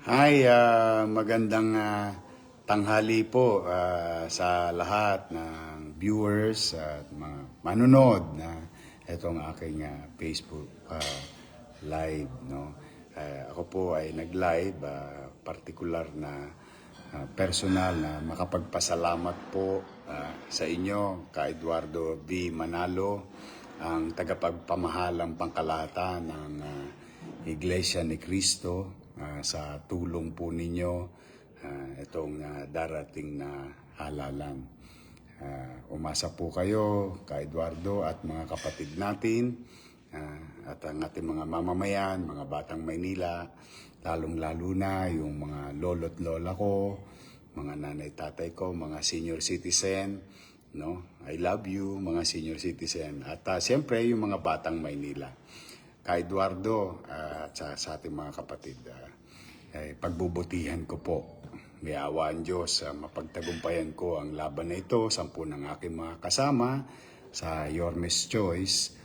Hi, magandang tanghali po sa lahat ng viewers at mga manunod na itong aking Facebook live. No? Ako po ay nag-live, particular na personal na makapagpasalamat po sa inyo, ka Eduardo V. Manalo, ang tagapagpamahalang pangkalahatan ng Iglesia ni Cristo, sa tulong po ninyo itong darating na halalan. Umasa po kayo, ka Eduardo at mga kapatid natin at ang ating mga mamamayan, mga batang Maynila, lalong-lalo na yung mga lolo't lola ko, mga nanay tatay ko, mga senior citizen, no? I love you, mga senior citizen. At siyempre, yung mga batang Maynila. Ka Eduardo at sa ating mga kapatid, pagbubutihan ko po. May awa ang Diyos, mapagtagumpayan ko ang laban na ito, 10 ng aking mga kasama sa Yormes Choice,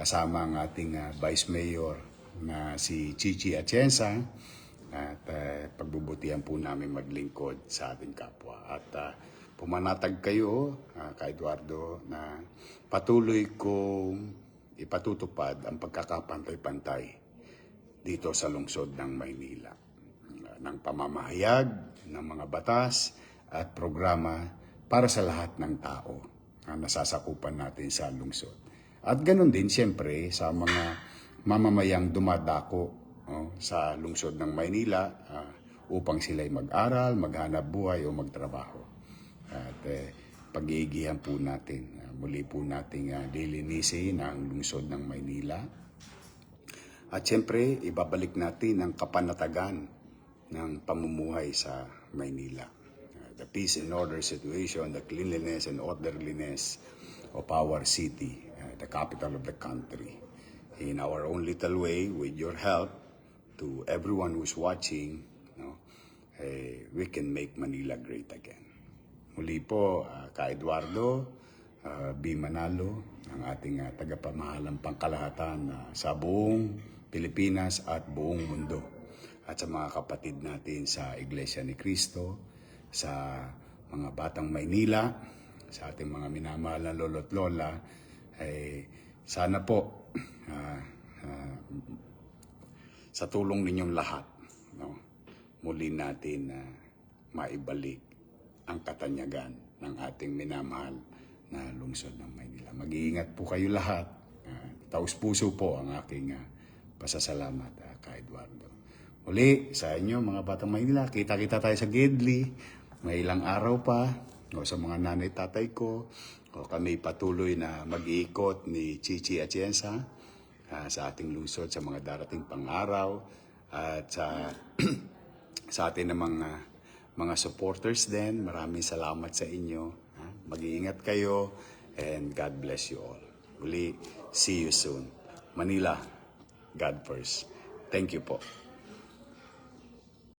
kasama ang ating Vice Mayor na si Chichi Atienza, at pagbubutihan po namin maglingkod sa ating kapwa. At pumanatag kayo, ka Eduardo, na patuloy kong ipatutupad ang pagkakapantay-pantay dito sa lungsod ng Maynila ng pamamahayag ng mga batas at programa para sa lahat ng tao na nasasakupan natin sa lungsod. At ganoon din siyempre sa mga mamamayang dumadako sa lungsod ng Maynila upang sila'y mag-aral, maghanap buhay o magtrabaho. At pag-iigihan po natin, muli po nating lilinisin ang lungsod ng Maynila. At siyempre, ibabalik natin ang kapanatagan ng pamumuhay sa Maynila. The peace and order situation, the cleanliness and orderliness of our city, the capital of the country. In our own little way, with your help, to everyone who's watching, we can make Manila great again. Muli po, ka Eduardo B. Manalo, ang ating tagapamahalang pangkalahatan sa buong Pilipinas at buong mundo. At sa mga kapatid natin sa Iglesia ni Cristo, sa mga batang Maynila, sa ating mga minamahal na lolo't lola, sana po sa tulong ninyong lahat, muli natin maibalik ang katanyagan ng ating minamahal na lungsod ng Maynila. Mag-iingat po kayo lahat. Taus-puso po ang aking pasasalamat, ka Eduardo. Muli, sa inyo mga batang Maynila, kita-kita tayo sa Gidli. May ilang araw pa, o sa mga nanay tatay ko, o kami patuloy na mag-iikot ni Chichi Atienza sa ating lungsod sa mga darating pang-araw. At sa atin ng mga supporters din, maraming salamat sa inyo. Mag-iingat kayo and God bless you all. Muli, see you soon. Manila, God first. Thank you po.